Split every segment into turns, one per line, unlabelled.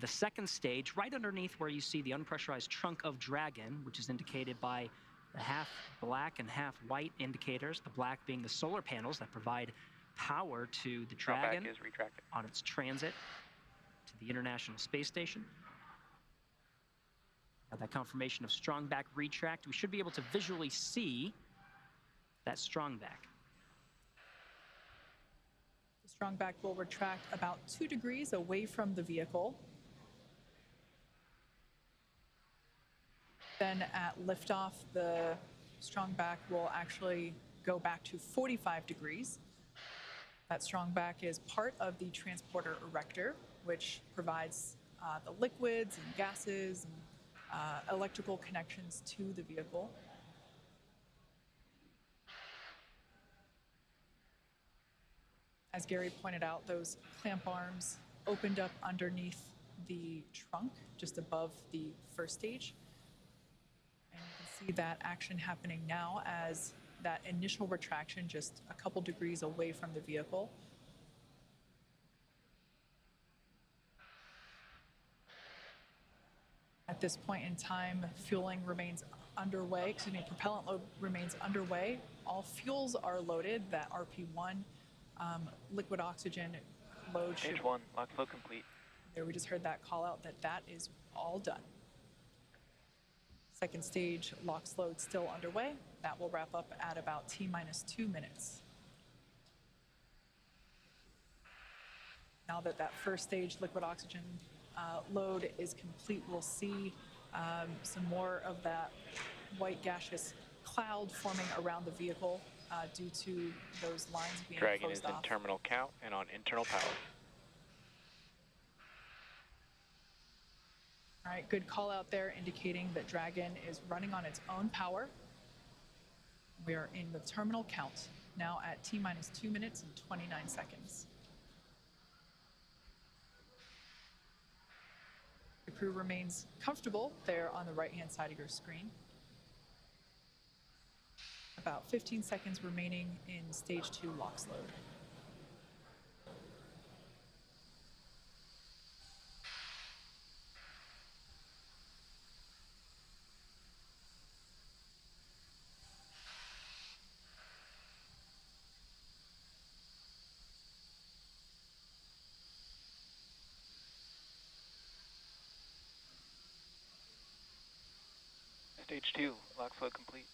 of the second stage, right underneath where you see the unpressurized trunk of Dragon, which is indicated by the half black and half white indicators, the black being the solar panels that provide power to the Dragon on its transit to the International Space Station. Got that confirmation of strong back retract. We should be able to visually see that strong back.
The strong back will retract about 2 degrees away from the vehicle. Then at liftoff, the strong back will actually go back to 45 degrees. That strong back is part of the transporter erector, which provides the liquids and gases and electrical connections to the vehicle. As Gary pointed out, those clamp arms opened up underneath the trunk, just above the first stage. And you can see that action happening now as that initial retraction just a couple degrees away from the vehicle. At this point in time, fueling remains underway, propellant load remains underway. All fuels are loaded. That RP1 liquid oxygen load should...
Stage 1, lock flow complete.
There, we just heard that call out that is all done. Second stage LOX load still underway. That will wrap up at about T-minus 2 minutes. Now that that first stage liquid oxygen load is complete, we'll see some more of that white gaseous cloud forming around the vehicle due to those lines being
Dragon
closed
is
off.
in terminal count and on internal power.
All right, good call out there indicating that Dragon is running on its own power. We are in the terminal count now at T-minus 2 minutes and 29 seconds. The crew remains comfortable there on the right-hand side of your screen. About 15 seconds remaining in stage 2 LOX load.
Stage 2, lock flow complete.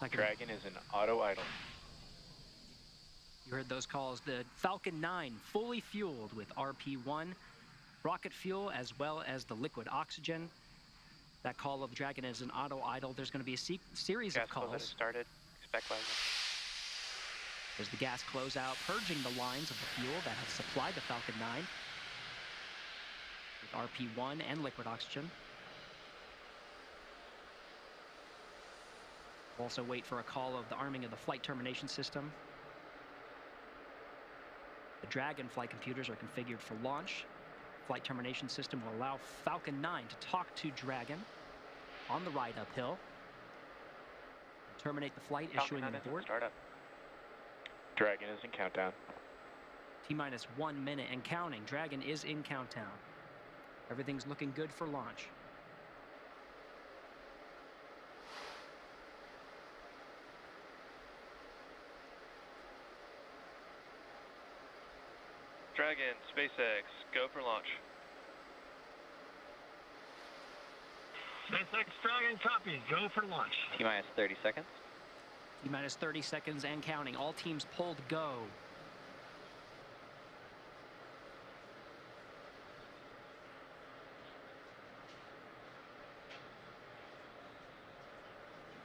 Okay.
Dragon is in auto idle.
You heard those calls. The Falcon 9 fully fueled with RP1, rocket fuel, as well as the liquid oxygen. That call of Dragon is in auto idle. There's going to be a series of calls.
Gas close started. Expect rising.
There's the gas closeout, purging the lines of the fuel that have supplied the Falcon 9 with RP1 and liquid oxygen. Also wait for a call of the arming of the flight termination system. The Dragon flight computers are configured for launch. Flight termination system will allow Falcon 9 to talk to Dragon on the ride uphill. Terminate the flight, issuing an abort.
Startup. Dragon is in countdown.
T-minus 1 minute and counting. Dragon is in countdown. Everything's looking good for launch.
Dragon, SpaceX, go for launch.
SpaceX Dragon, copy. Go for launch.
T-minus 30 seconds.
T-minus 30 seconds and counting. All teams pulled go.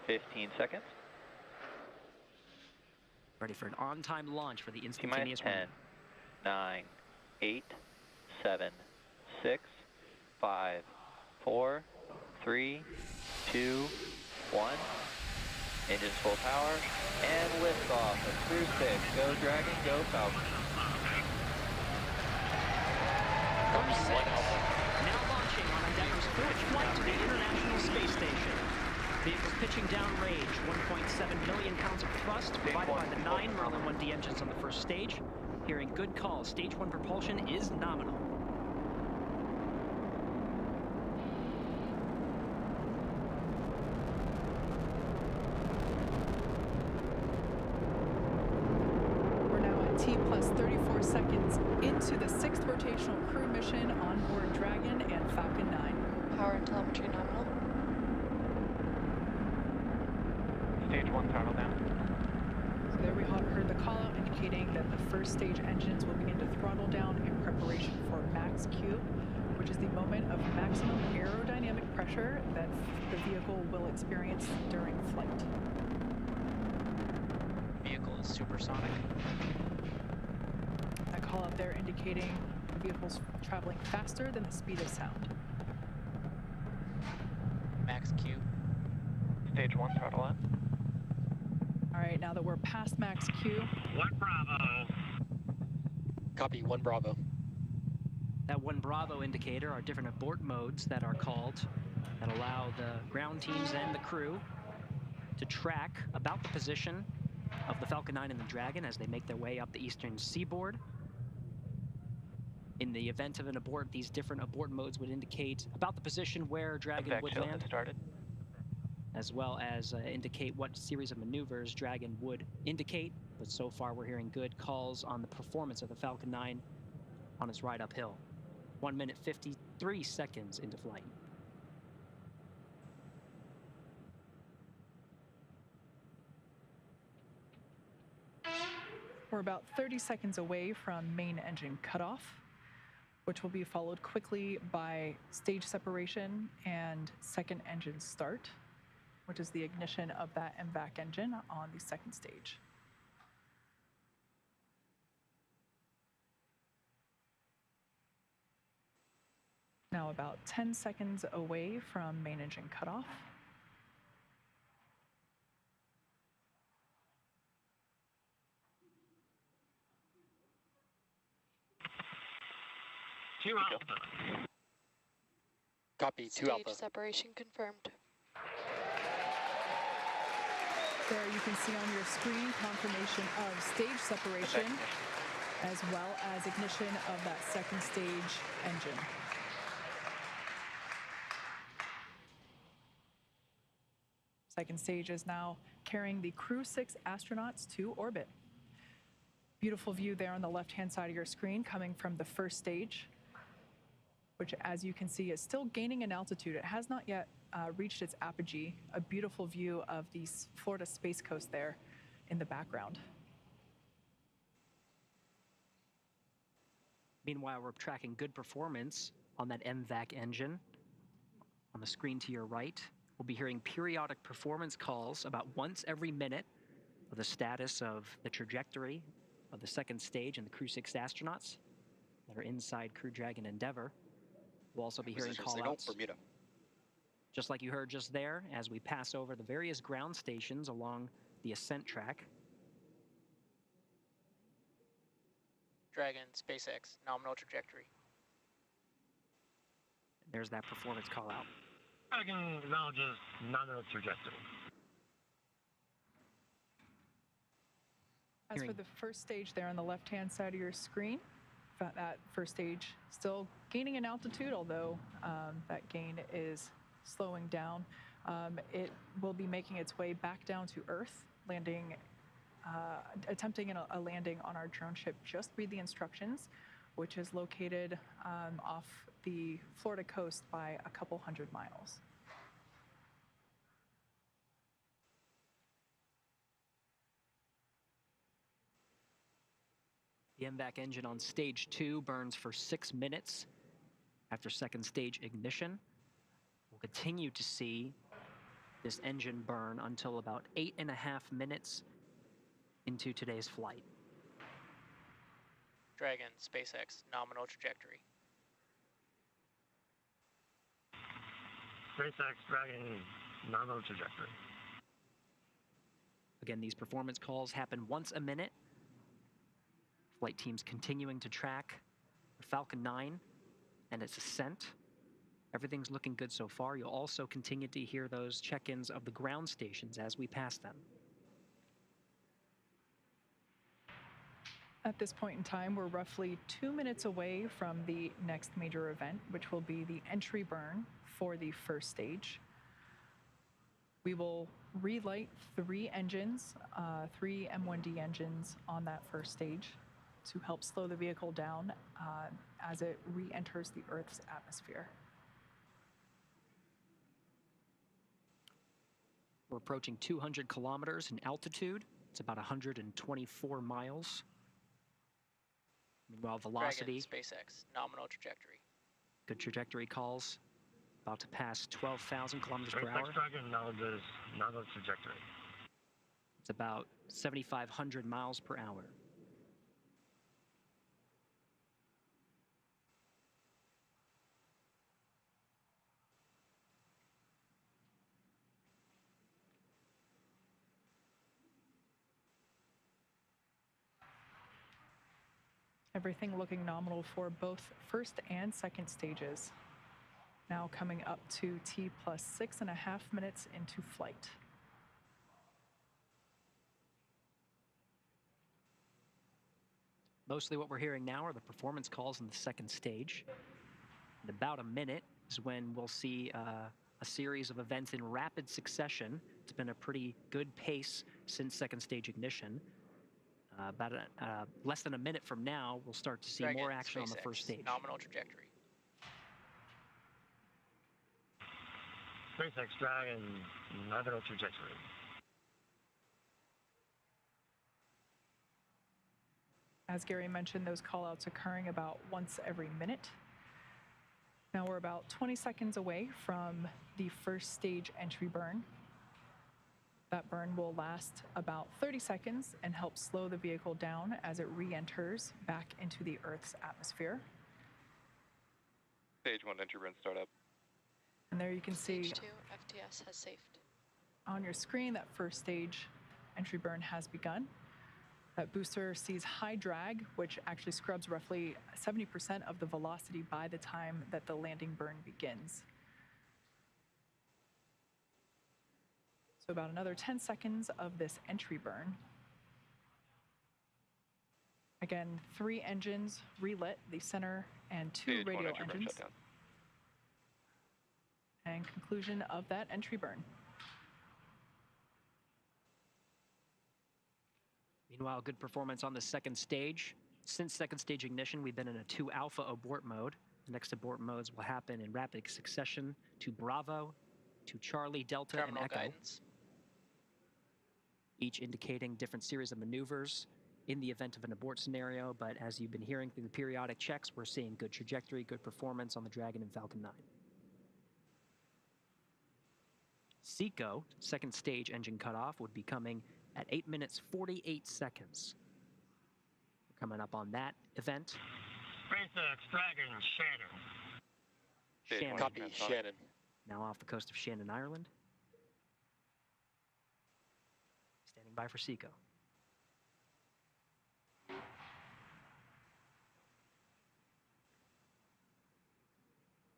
$15 seconds.
Ready for an on-time launch for the instantaneous
T-minus 10, 9, 8, 7, 6, 5, 4, 3, 2, 1. Engines full power and liftoff of Crew-6. Go Dragon, go Falcon.
Now launching on Endeavour's fourth flight to the International Space Station. Vehicles pitching downrange, 1.7 million pounds of thrust provided by the 9 Merlin 1D engines on the first stage. Hearing good calls. Stage 1 propulsion is nominal.
We're now at T plus 34 seconds into the 6th rotational crew mission on board Dragon and Falcon 9.
Power and telemetry nominal.
Stage 1 throttle down.
So there we heard the call out indicating that the first stage engines will begin to throttle down in preparation for max Q, which is the moment of maximum aerodynamic pressure that the vehicle will experience during flight.
Vehicle is supersonic.
That call out there indicating the vehicle's traveling faster than the speed of sound.
Max Q.
Stage 1 throttle up.
All right, now that we're past max Q,
1 Bravo.
Copy, 1 Bravo.
That 1 Bravo indicator are different abort modes that are called that allow the ground teams and the crew to track about the position of the Falcon 9 and the Dragon as they make their way up the eastern seaboard. In the event of an abort, these different abort modes would indicate about the position where Dragon would land,
started.
as well as indicate what series of maneuvers Dragon would indicate. But so far, we're hearing good calls on the performance of the Falcon 9 on its ride uphill. 1 minute 53 seconds into flight.
we're about 30 seconds away from main engine cutoff, which will be followed quickly by stage separation and second engine start, which is the ignition of that MVAC engine on the second stage. Now about 10 seconds away from main engine cutoff.
Two Alpha.
Copy, 2
Stage
Alpha.
separation confirmed.
There you can see on your screen confirmation of stage separation as well as ignition of that second stage engine. Second stage is now carrying the Crew-6 astronauts to orbit. Beautiful view there on the left-hand side of your screen coming from the first stage, which, as you can see, is still gaining in altitude. It has not yet reached its apogee. A beautiful view of the Florida Space Coast there in the background.
Meanwhile, we're tracking good performance on that MVAC engine. On the screen to your right, we'll be hearing periodic performance calls about once every minute of the status of the trajectory of the second stage and the Crew-6 astronauts that are inside Crew Dragon Endeavour. We'll also be hearing call-outs,
Bermuda.
just like you heard just there, as we pass over the various ground stations along the ascent track.
Dragon, SpaceX, nominal trajectory.
There's that performance call-out.
Dragon acknowledges nominal trajectory.
As for the first stage there on the left-hand side of your screen, that first stage still gaining in altitude, although that gain is slowing down. It will be making its way back down to Earth, landing, attempting a landing on our drone ship. Just read the instructions, which is located off the Florida coast by a couple hundred miles.
The MVAC engine on stage 2 burns for 6 minutes after second stage ignition. We'll continue to see this engine burn until about 8.5 minutes into today's flight.
Dragon, SpaceX, nominal trajectory.
SpaceX Dragon nominal trajectory.
Again, these performance calls happen once a minute. Flight teams continuing to track the Falcon 9 and its ascent. Everything's looking good so far. You'll also continue to hear those check-ins of the ground stations as we pass them.
At this point in time, we're roughly 2 minutes away from the next major event, which will be the entry burn for the first stage. We will relight 3 engines, 3 M1D engines on that first stage to help slow the vehicle down as it re-enters the Earth's atmosphere.
We're approaching 200 kilometers in altitude. It's about 124 miles. Meanwhile, velocity.
Dragon, SpaceX, nominal trajectory.
Good trajectory calls. About to pass 12,000 kilometers per hour.
SpaceX Dragon acknowledges nominal trajectory.
It's about 7,500 miles per hour.
Everything looking nominal for both first and second stages. Now coming up to T plus 6.5 minutes into flight.
Mostly what we're hearing now are the performance calls in the second stage. In about a minute is when we'll see a series of events in rapid succession. It's been a pretty good pace since second stage ignition. About less than a minute from now, we'll start to see
Dragon,
more action on the
SpaceX,
first stage.
Nominal trajectory.
SpaceX Dragon nominal trajectory.
As Gary mentioned, those callouts occurring about once every minute. Now we're about 20 seconds away from the first stage entry burn. That burn will last about 30 seconds and help slow the vehicle down as it re-enters back into the Earth's atmosphere.
Stage 1 entry burn startup.
And there you can see
Stage 2, FTS has safed.
on your screen that first stage entry burn has begun. That booster sees high drag, which actually scrubs roughly 70% of the velocity by the time that the landing burn begins. So about another 10 seconds of this entry burn. Again, 3 engines relit, the center and 2
Stage 1
radial
entry burn
engines.
shutdown.
And conclusion of that entry burn.
Meanwhile, good performance on the second stage. Since second stage ignition, we've been in a 2 alpha abort mode. The next abort modes will happen in rapid succession to Bravo, to Charlie, Delta,
Terminal
and Echo,
guidance.
each indicating different series of maneuvers in the event of an abort scenario. But as you've been hearing through the periodic checks, we're seeing good trajectory, good performance on the Dragon and Falcon 9. SECO, second stage engine cutoff, would be coming at 8 minutes 48 seconds. We're coming up on that event.
SpaceX Dragon Shannon.
Stage
Shannon,
1
Copy,
engine cutoff.
Shannon.
now off the coast of Shannon, Ireland. Standing by for SECO.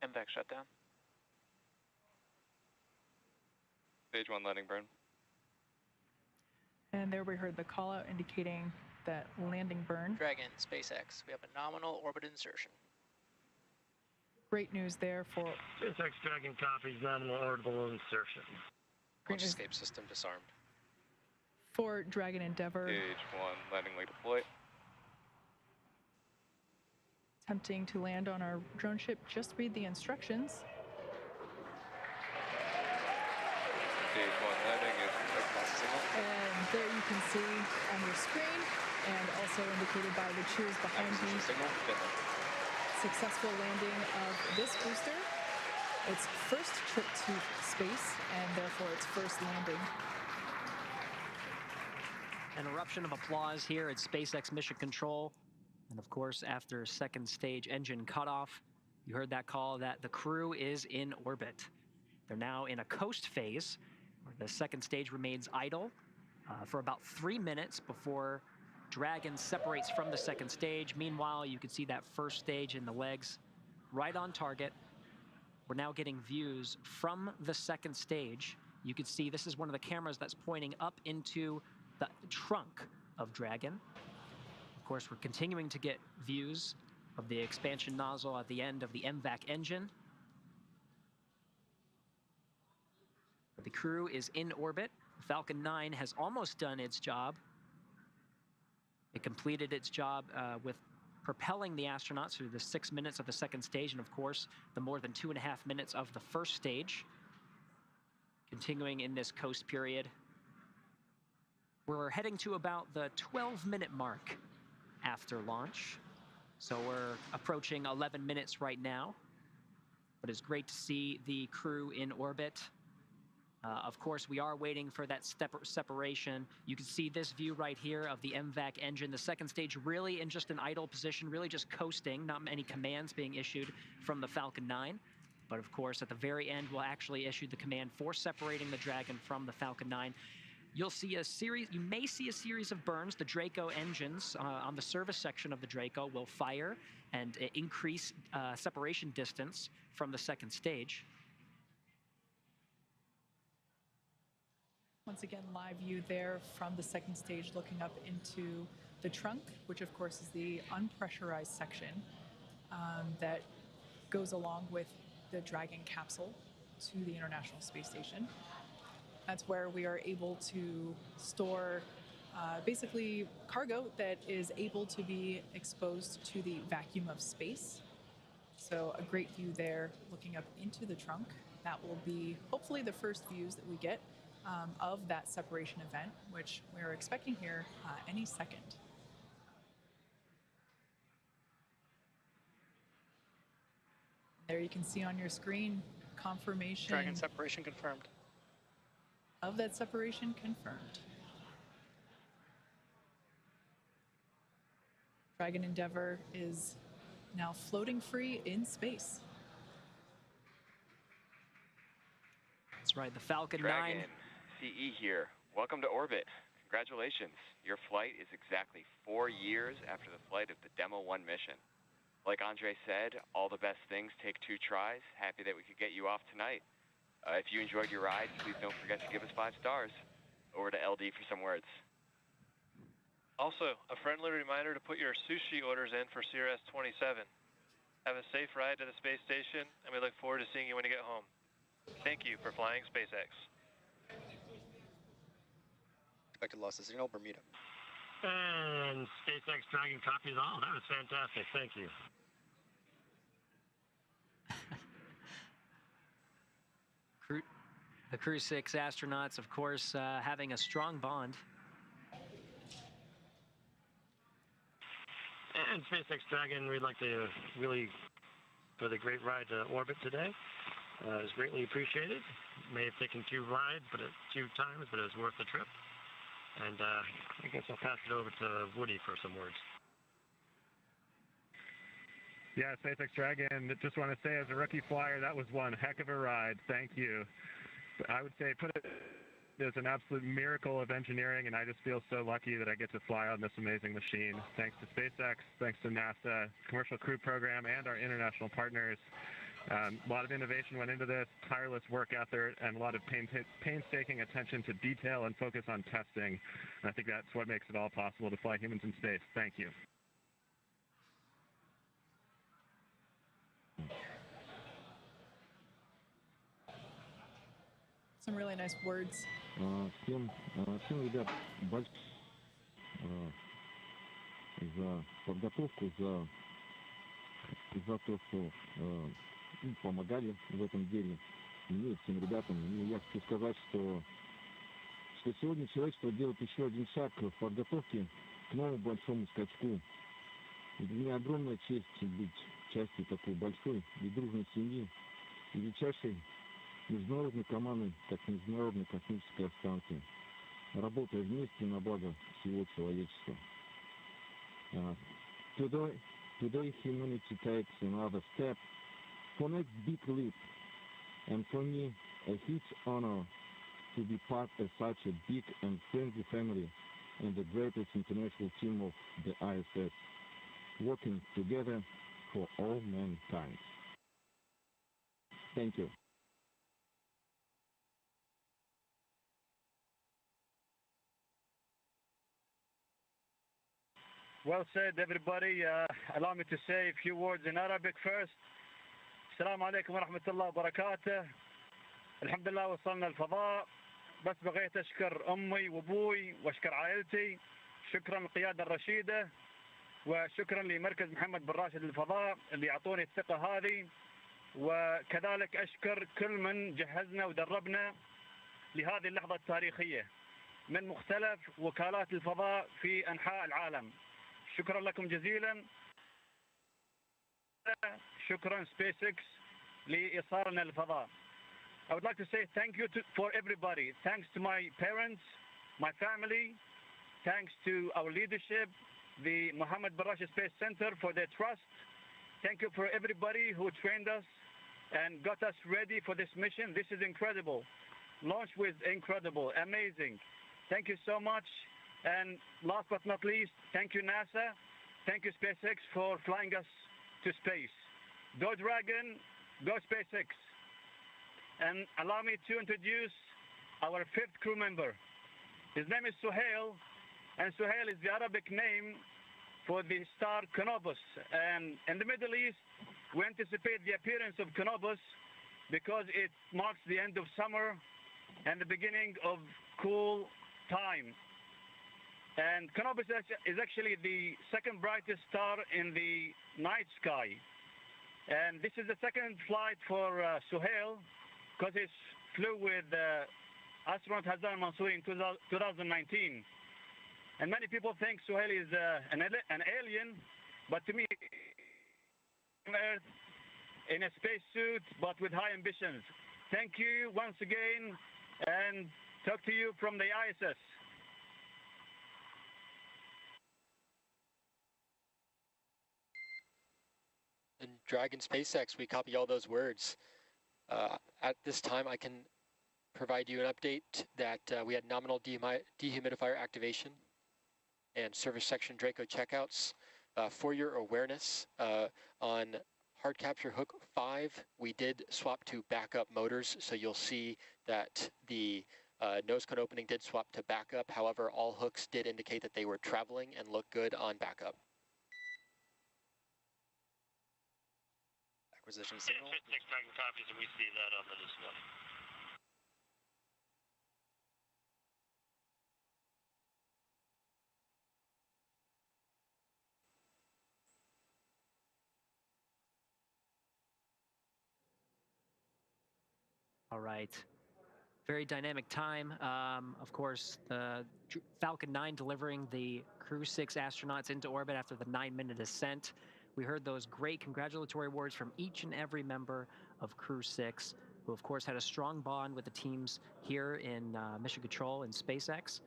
MVAC shutdown.
Stage 1 landing burn.
And there we heard the call out indicating that landing burn.
Dragon, SpaceX. We have a nominal orbit insertion.
Great news there for
SpaceX Dragon copies nominal orbital insertion.
great news
escape system disarmed.
for Dragon Endeavour.
Stage 1 landing leg deploy.
Attempting to land on our drone ship. Just read the instructions.
Stage 1 landing is across the signal.
And there you can see on your screen, and also indicated by the cheers behind
Acquisition
me,
signal. Finland.
successful landing of this booster. Its first trip to space, and therefore its first landing.
An eruption of applause here at SpaceX Mission Control. And of course, after second stage engine cutoff, you heard that call that the crew is in orbit. They're now in a coast phase, where the second stage remains idle for about 3 minutes before Dragon separates from the second stage. Meanwhile, you can see that first stage in the legs right on target. We're now getting views from the second stage. You can see this is one of the cameras that's pointing up into the trunk of Dragon. Of course, we're continuing to get views of the expansion nozzle at the end of the MVAC engine. But the Crew is in orbit. Falcon 9 has almost done its job. It completed its job with propelling the astronauts through the 6 minutes of the second stage, and of course, the more than 2.5 minutes of the first stage. Continuing in this coast period. We're heading to about the 12-minute mark after launch. So we're approaching 11 minutes right now. But it's great to see the Crew in orbit. Of course, we are waiting for that separation. You can see this view right here of the MVAC engine. The second stage really in just an idle position, really just coasting, not many commands being issued from the Falcon 9. But of course, at the very end, we'll actually issue the command for separating the Dragon from the Falcon 9. You may see a series of burns. The Draco engines on the service section of the Draco will fire and increase separation distance from the second stage.
Once again, live view there from the second stage looking up into the trunk, which of course is the unpressurized section that goes along with the Dragon capsule to the International Space Station. That's where we are able to store basically cargo that is able to be exposed to the vacuum of space. So a great view there looking up into the trunk. That will be hopefully the first views that we get of that separation event, which we're expecting here any second. There you can see on your screen confirmation.
Dragon separation confirmed.
Of that separation confirmed. Dragon Endeavour is now floating free in space.
That's right, the Falcon 9.
Dragon, CE here. Welcome to orbit. Congratulations. Your flight is exactly 4 years after the flight of the Demo 1 mission. Like Andre said, all the best things take 2 tries. Happy that we could get you off tonight. If you enjoyed your ride, please don't forget to give us 5 stars. Over to LD for some words.
Also, a friendly reminder to put your sushi orders in for CRS 27. Have a safe ride to the space station, and we look forward to seeing you when you get home. Thank you for flying SpaceX.
Expected loss of signal, Bermuda.
And SpaceX Dragon copies all. That was fantastic. Thank you.
The Crew-6 astronauts, of course, having a strong bond.
And SpaceX Dragon, we'd like to really, for the great ride to orbit today. It was greatly appreciated. May have taken 2 rides, but 2 times, but it was worth the trip. And I guess I'll pass it over to Woody for some words.
Yeah, SpaceX Dragon, just want to say as a rookie flyer, that was one heck of a ride. Thank you. I would say put it as an absolute miracle of engineering, and I just feel so lucky that I get to fly on this amazing machine. Thanks to SpaceX, thanks to NASA, Commercial Crew Program, and our international partners. A lot of innovation went into this, tireless work out there, and a lot of painstaking attention to detail and focus on testing. And I think that's what makes it all possible to fly humans in space. Thank you.
Some really nice words.
Всем, ребят, большое за подготовку, за то, что помогали в этом деле мне и всем ребятам. И я хочу сказать, что сегодня человечество делает еще один шаг в подготовке к новому большому скачку. И для меня огромная честь быть частью такой большой и дружной семьи, величайшей международной команды, как Международной космической станции, работая вместе на благо всего человечества. Today humanity takes another step for next big leap, and for me a huge honor to be part of such a big and friendly family and the greatest international team of the ISS, working together for all mankind. Thank you.
Well said, everybody. Allow me to say a few words in Arabic first. السلام عليكم ورحمة الله وبركاته. الحمد لله وصلنا الفضاء. بس بغيت أشكر أمي وأبوي وأشكر عائلتي. شكرا للقيادة الرشيدة وشكرا لمركز محمد بن راشد للفضاء اللي يعطوني الثقة هذه، وكذلك أشكر كل من جهزنا ودربنا لهذه اللحظة التاريخية من مختلف وكالات الفضاء في أنحاء العالم. شكرا لكم جزيلا. شكرا SpaceX لإيصالنا للفضاء. I would like to say thank you for everybody. Thanks to my parents, my family, thanks to our leadership, the Mohammed bin Rashid Space Center for their trust. Thank you for everybody who trained us and got us ready for this mission. This is incredible. Launch was incredible, amazing. Thank you so much. And last but not least, thank you NASA, thank you SpaceX for flying us to space. Go Dragon, go SpaceX. And allow me to introduce our 5th crew member. His name is Suhail, and Suhail is the Arabic name for the star Canopus. And in the Middle East, we anticipate the appearance of Canopus because it marks the end of summer and the beginning of cool time. And Canopus is actually the second brightest star in the night sky. And this is the second flight for Suhail because he flew with astronaut Hassan Mansouri in 2019. And many people think Suhail is an alien, but to me, Earth in a spacesuit, but with high ambitions. Thank you once again, and talk to you from the ISS.
And Dragon SpaceX, we copy all those words. At this time, I can provide you an update that we had nominal dehumidifier activation and service section Draco checkouts. For your awareness, on hard capture hook 5, we did swap to backup motors, so you'll see that the nose cone opening did swap to backup. However, all hooks did indicate that they were traveling and look good on backup. Acquisition signal.
6 Dragon copies, and we see that on the display.
All right. Very dynamic time. Of course, the Falcon 9 delivering the Crew-6 astronauts into orbit after the 9-minute ascent. We heard those great congratulatory words from each and every member of Crew-6, who of course had a strong bond with the teams here in Mission Control and SpaceX.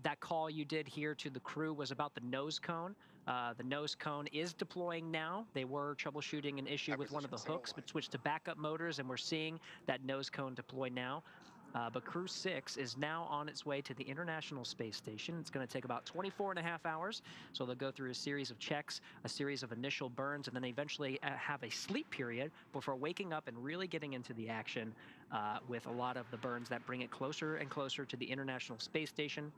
That call you did here to the crew was about the nose cone. The nose cone is deploying now. They were troubleshooting an issue with one of the hooks, but switched to backup motors, and we're seeing that nose cone deploy now. But Crew-6 is now on its way to the International Space Station. It's going to take about 24.5 hours. So they'll go through a series of checks, a series of initial burns, and then eventually have a sleep period before waking up and really getting into the action with a lot of the burns that bring it closer and closer to the International Space Station.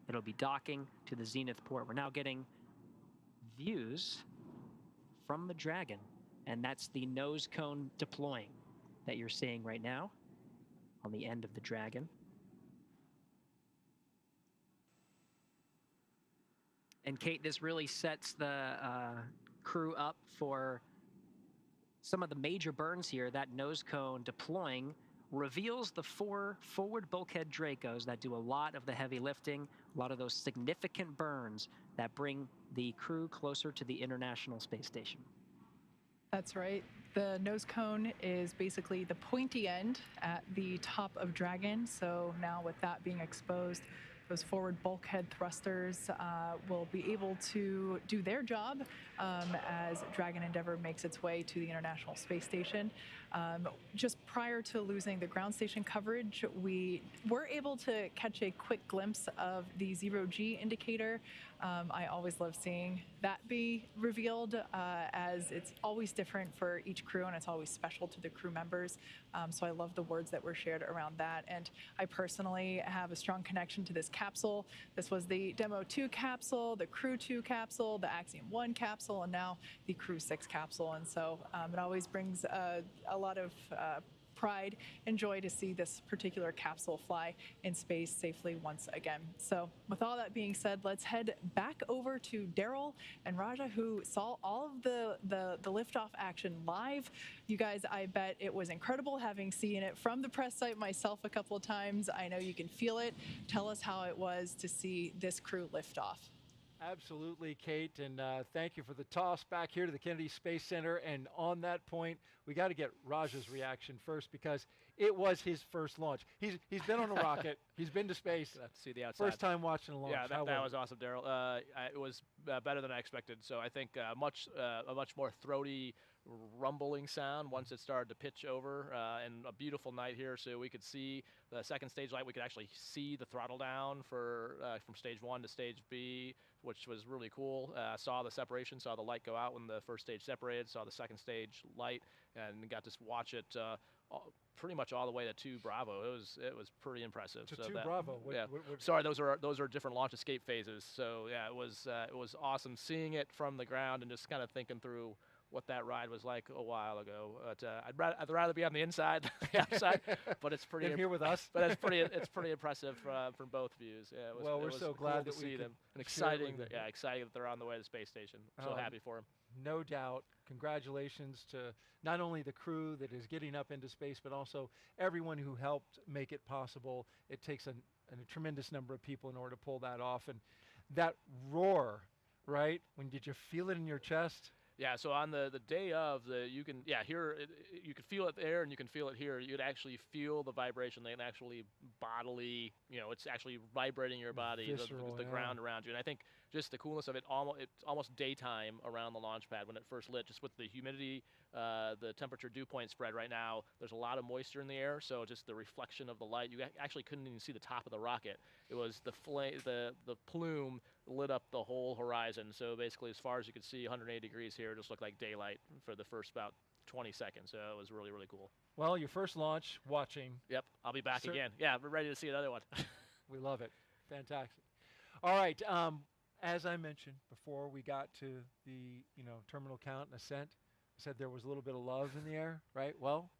It'll be docking to the Zenith port. We're now getting views from the Dragon, and that's the nose cone deploying that you're seeing right now on the end of the Dragon. And Kate, this really sets the crew up for some of the major burns here. That nose cone deploying reveals the 4 forward bulkhead Dracos that do a lot of the heavy lifting, a lot of those significant burns that bring the crew closer to the International Space Station.
That's right. The nose cone is basically the pointy end at the top of Dragon. So now with that being exposed, those forward bulkhead thrusters will be able to do their job as Dragon Endeavour makes its way to the International Space Station. Just prior to losing the ground station coverage, we were able to catch a quick glimpse of the 0G indicator. I always love seeing that be revealed, as it's always different for each crew and it's always special to the crew members. So I love the words that were shared around that. And I personally have a strong connection to this capsule. This was the Demo 2 capsule, the Crew-2 capsule, the Axiom 1 capsule, and now the Crew-6 capsule. And so it always brings a lot of pride and joy to see this particular capsule fly in space safely once again. So with all that being said, let's head back over to Daryl and Raja, who saw all of the liftoff action live. You guys, I bet it was incredible having seen it from the press site myself a couple of times. I know you can feel it. Tell us how it was to see this crew lift off.
Absolutely, Kate, and thank you for the toss back here to the Kennedy Space Center. And on that point, we got to get Raja's reaction first, because it was his first launch. He's been on a rocket. He's been to space.
To see the outside.
First time watching a launch.
Yeah, that was awesome, Daryl. It was better than I expected. So I think a much more throaty, rumbling sound once it started to pitch over, and a beautiful night here, so we could see the second stage light. We could actually see the throttle down for from stage 1 to stage B, which was really cool. Saw the separation, saw the light go out when the first stage separated, saw the second stage light, and got to watch it pretty much all the way to 2 Bravo. It was pretty impressive.
To 2 Bravo.
Sorry, those are different launch escape phases. So yeah, it was awesome seeing it from the ground and just kind of thinking through what that ride was like a while ago. But I'd rather be on the inside than the outside. But it's pretty
here with us.
But it's pretty impressive from both views. Yeah,
we're so glad
to see them. And exciting that they're on the way to the space station. So happy for them.
No doubt. Congratulations to not only the crew that is getting up into space, but also everyone who helped make it possible. It takes a tremendous number of people in order to pull that off. And that roar, right? Did you feel it in your chest?
Yeah, so on the day of, you can feel it there and you can feel it here. You could actually feel the vibration. They can actually bodily, it's actually vibrating your body,
Visceral,
the ground around you. And I think just the coolness of it, it's almost daytime around the launch pad when it first lit, just with the humidity, the temperature dew point spread right now. There's a lot of moisture in the air, so just the reflection of the light, you actually couldn't even see the top of the rocket. It was the plume lit up the whole horizon. So basically, as far as you could see, 180 degrees here, it just looked like daylight for the first about 20 seconds. So it was really, really cool.
Well, your first launch, watching.
Yep, I'll be back again. Yeah, we're ready to see another one.
We love it. Fantastic. All right. As I mentioned before we got to the terminal count and ascent, I said there was a little bit of love in the air, right? Well,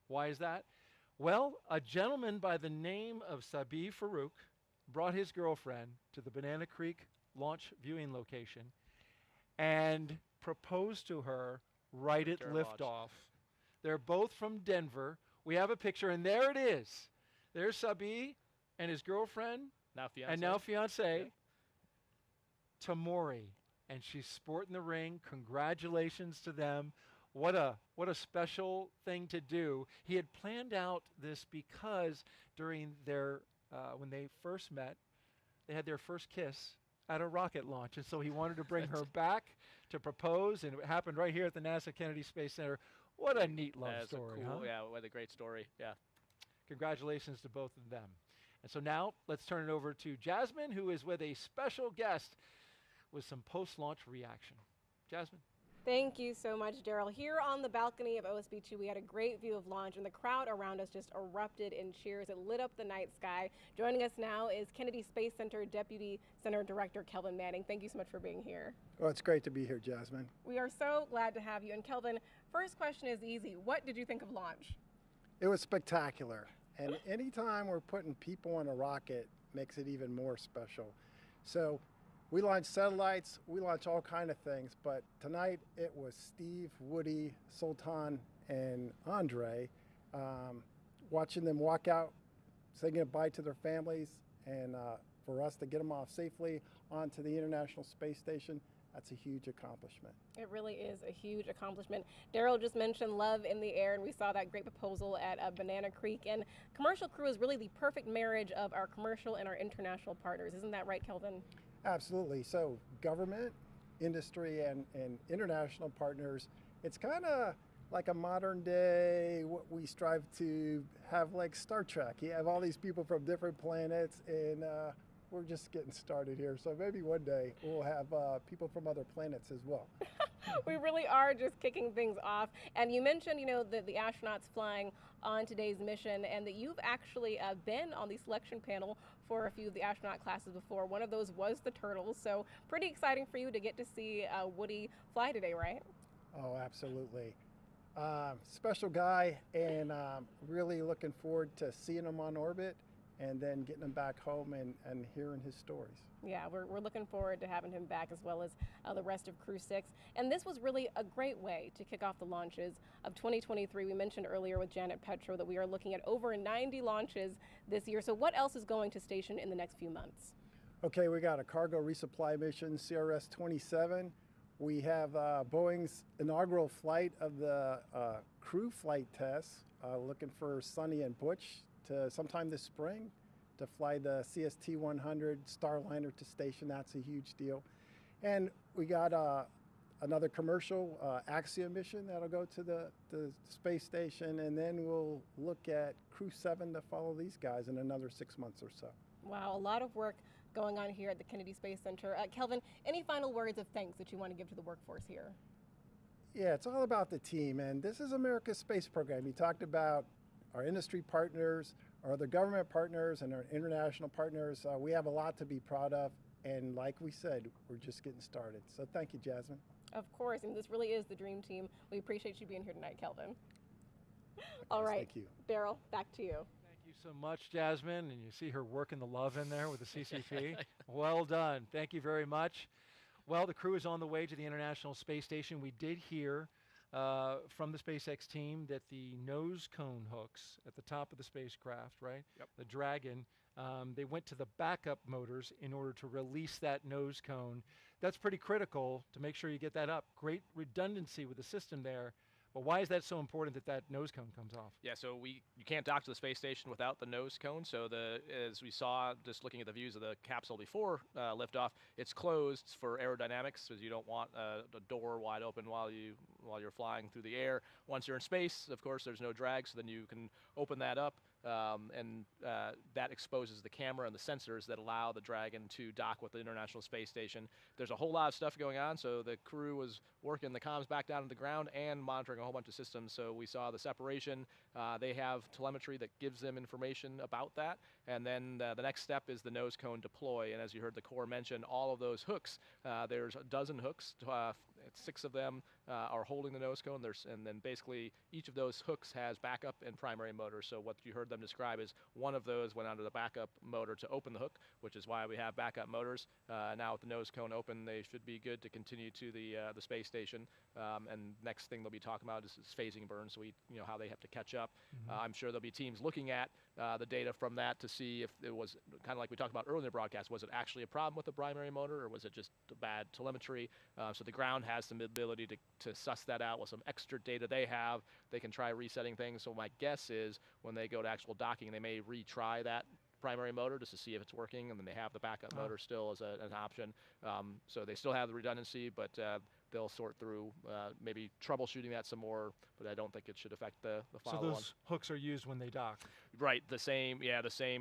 why is that? Well, a gentleman by the name of Sabi Farouk brought his girlfriend to the Banana Creek launch viewing location and proposed to her right at liftoff. They're both from Denver. We have a picture, and there it is. There's Sabi and his girlfriend, now fiance, Tamori, and she's sporting the ring. Congratulations to them. What a special thing to do. He had planned out this because during their when they first met, they had their first kiss at a rocket launch, and so he wanted to bring her back to propose, and it happened right here at the NASA Kennedy Space Center. What a neat love story,
cool,
huh?
Yeah, what a great story. Yeah.
Congratulations to both of them. And so now let's turn it over to Jasmine, who is with a special guest with some post-launch reaction. Jasmine.
Thank you so much, Daryl. Here on the balcony of OSB-2, we had a great view of launch, and the crowd around us just erupted in cheers. It lit up the night sky. Joining us now is Kennedy Space Center Deputy Center Director Kelvin Manning. Thank you so much for being here.
Well, it's great to be here, Jasmine.
We are so glad to have you. And Kelvin, first question is easy. What did you think of launch?
It was spectacular. And anytime we're putting people on a rocket makes it even more special. So we launch satellites, we launch all kind of things, but tonight it was Steve, Woody, Sultan, and Andre, watching them walk out, saying goodbye to their families, and for us to get them off safely onto the International Space Station, that's a huge accomplishment.
It really is a huge accomplishment. Daryl just mentioned love in the air, and we saw that great proposal at Banana Creek. And Commercial Crew is really the perfect marriage of our commercial and our international partners. Isn't that right, Kelvin?
Absolutely. So government, industry, and international partners, it's kind of like a modern day, what we strive to have like Star Trek. You have all these people from different planets, and we're just getting started here. So maybe one day we'll have people from other planets as well.
We really are just kicking things off. And you mentioned, the astronauts flying on today's mission, and that you've actually been on the selection panel for a few of the astronaut classes before. One of those was the Turtles. So pretty exciting for you to get to see Woody fly today, right?
Oh, absolutely. Special guy, and really looking forward to seeing him on orbit and then getting him back home and hearing his stories.
Yeah, we're looking forward to having him back, as well as the rest of Crew-6. And this was really a great way to kick off the launches of 2023. We mentioned earlier with Janet Petro that we are looking at over 90 launches this year. So what else is going to station in the next few months?
Okay, we got a cargo resupply mission, CRS-27. We have Boeing's inaugural flight of the crew flight tests, looking for Sonny and Butch to sometime this spring to fly the CST-100 Starliner to station. That's a huge deal. And we got another commercial Axiom mission that'll go to the space station, and then we'll look at Crew-7 to follow these guys in another 6 months or so.
Wow, a lot of work going on here at the Kennedy Space Center. Kelvin, any final words of thanks that you want to give to the workforce here?
Yeah, it's all about the team, and this is America's space program. You talked about our industry partners, our other government partners, and our international partners. We have a lot to be proud of, and like we said, we're just getting started. So thank you, Jasmine.
Of course, and this really is the dream team. We appreciate you being here tonight, Kelvin. All right,
thank you.
Daryl, back to you.
Thank you so much, Jasmine, and you see her working the love in there with the CCP. Well done. Thank you very much. Well, the crew is on the way to the International Space Station. We did hear from the SpaceX team that the nose cone hooks at the top of the spacecraft, right?
Yep.
The Dragon, they went to the backup motors in order to release that nose cone. That's pretty critical to make sure you get that up. Great redundancy with the system there. But why is that so important that that nose cone comes off?
Yeah, so you can't dock to the space station without the nose cone. So as we saw, just looking at the views of the capsule before liftoff, it's closed for aerodynamics, because you don't want the door wide open while you're flying through the air. Once you're in space, of course, there's no drag, so then you can open that up. And that exposes the camera and the sensors that allow the Dragon to dock with the International Space Station. There's a whole lot of stuff going on, so the crew was working the comms back down to the ground and monitoring a whole bunch of systems. So we saw the separation. They have telemetry that gives them information about that. And then the next step is the nose cone deploy. And as you heard the Corps mention, all of those hooks, there's a dozen hooks, 6 of them are holding the nose cone. And then basically each of those hooks has backup and primary motors. So what you heard them describe is one of those went onto the backup motor to open the hook, which is why we have backup motors. Now with the nose cone open, they should be good to continue to the space station. And next thing they'll be talking about is phasing burn, so how they have to catch up. I'm sure there'll be teams looking at the data from that to see if it was kind of like we talked about earlier in the broadcast. Was it actually a problem with the primary motor, or was it just bad telemetry? So the ground has some ability to suss that out with some extra data they have. They can try resetting things. So my guess is when they go to actual docking, they may retry that primary motor just to see if it's working, and then they have the backup motor still as an option. So they still have the redundancy, but they'll sort through maybe troubleshooting that some more, but I don't think it should affect the follow-on.
So those hooks are used when they dock?
Right, the same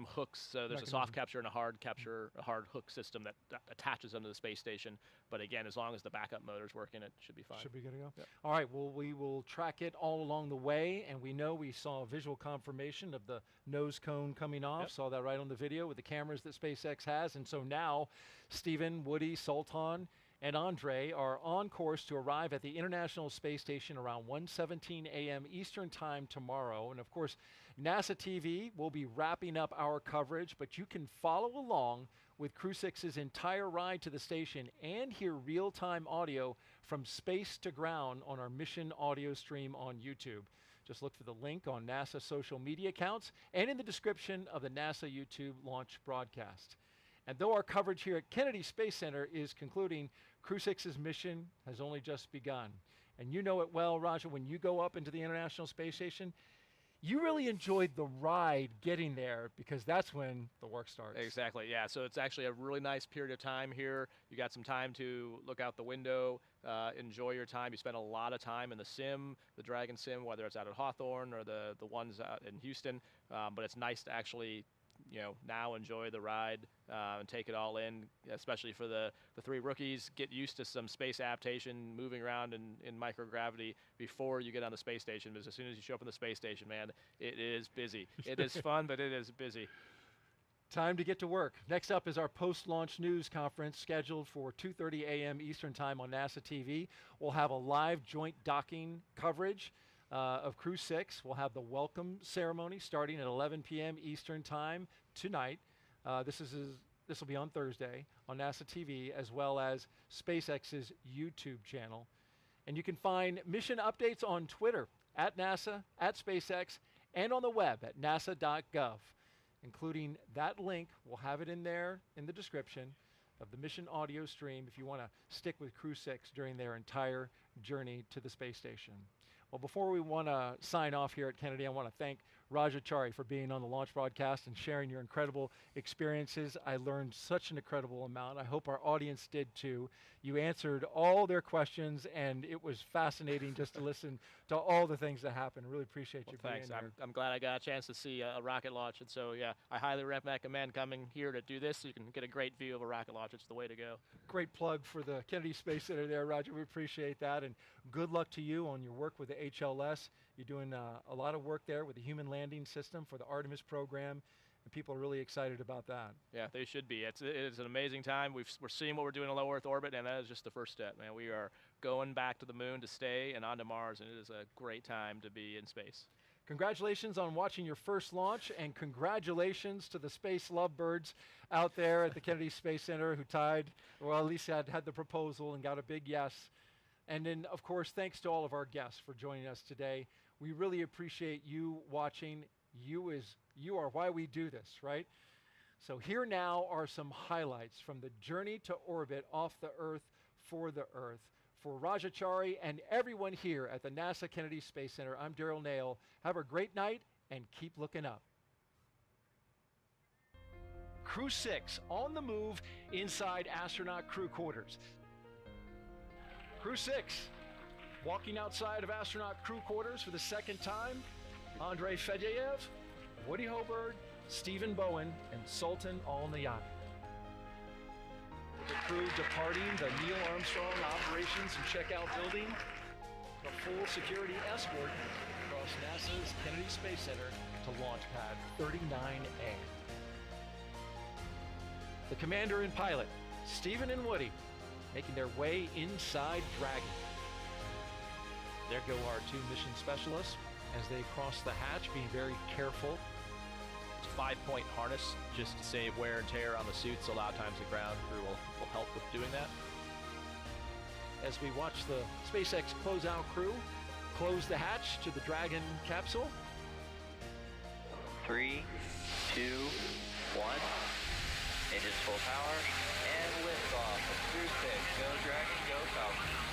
hooks. There's a soft capture and a hard capture, a hard hook system that attaches them to the space station. But again, as long as the backup motor's working, it should be fine.
Should be good to go?
Yep.
All right, well, we will track it all along the way, and we know we saw a visual confirmation of the nose cone coming off.
Yep.
Saw that right on the video with the cameras that SpaceX has. And so now, Stephen, Woody, Sultan, and Andre are on course to arrive at the International Space Station around 1:17 a.m. Eastern Time tomorrow. And of course, NASA TV will be wrapping up our coverage, but you can follow along with Crew-6's entire ride to the station and hear real-time audio from space to ground on our mission audio stream on YouTube. Just look for the link on NASA social media accounts and in the description of the NASA YouTube launch broadcast. And though our coverage here at Kennedy Space Center is concluding, Crew-6's mission has only just begun. And you know it well, Raja, when you go up into the International Space Station, you really enjoyed the ride getting there, because that's when the work starts.
Exactly, yeah. So it's actually a really nice period of time here. You got some time to look out the window, enjoy your time. You spend a lot of time in the sim, the Dragon sim, whether it's out at Hawthorne or the ones out in Houston. But it's nice to actually now enjoy the ride and take it all in, especially for the 3 rookies. Get used to some space adaptation, moving around in microgravity before you get on the space station, because as soon as you show up in the space station, man, it is busy. It is fun, but it is busy.
Time to get to work. Next up is our post-launch news conference scheduled for 2:30 a.m. Eastern Time on NASA TV. We'll have a live joint docking coverage of Crew-6. We'll have the welcome ceremony starting at 11 p.m. Eastern Time tonight. This will be on Thursday on NASA TV, as well as SpaceX's YouTube channel. And you can find mission updates on Twitter, at NASA, at SpaceX, and on the web at nasa.gov. Including that link. We'll have it in there in the description of the mission audio stream if you want to stick with Crew-6 during their entire journey to the space station. Well, before we want to sign off here at Kennedy, I want to thank Rajachari for being on the launch broadcast and sharing your incredible experiences. I learned such an incredible amount. I hope our audience did too. You answered all their questions, and it was fascinating just to listen to all the things that happened. Really appreciate you being here.
I'm glad I got a chance to see a rocket launch, and so yeah, I highly recommend coming here to do this so you can get a great view of a rocket launch. It's the way to go.
Great plug for the Kennedy Space Center there, Roger. We appreciate that, and good luck to you on your work with the HLS. You're doing a lot of work there with the human landing system for the Artemis program, and people are really excited about that.
Yeah, they should be. It is an amazing time. We're seeing what we're doing in low Earth orbit, and that is just the first step, man. We are going back to the moon to stay and onto Mars, and it is a great time to be in space.
Congratulations on watching your first launch, and congratulations to the space lovebirds out there at the Kennedy Space Center who tied, or at least had the proposal and got a big yes. And then, of course, thanks to all of our guests for joining us today. We really appreciate you watching. You are why we do this, right? So here now are some highlights from the journey to orbit off the Earth for the Earth. For Rajachari and everyone here at the NASA Kennedy Space Center, I'm Daryl Nail. Have a great night and keep looking up. Crew-6 on the move inside astronaut crew quarters. Crew-6 walking outside of astronaut crew quarters for the second time. Andrei Fedyaev, Woody Hoberg, Stephen Bowen, and Sultan Al-Nayani. The crew departing the Neil Armstrong Operations and Checkout Building. A full security escort across NASA's Kennedy Space Center to Launch Pad 39A. The commander and pilot, Stephen and Woody, making their way inside Dragon. There go our 2 mission specialists as they cross the hatch, being very careful.
It's a 5-point harness just to save wear and tear on the suits. A lot of times the ground crew will help with doing that.
As we watch the SpaceX closeout crew close the hatch to the Dragon capsule.
3, 2, 1. Engines full power and liftoff of Crew-6. Go Dragon, go Falcon.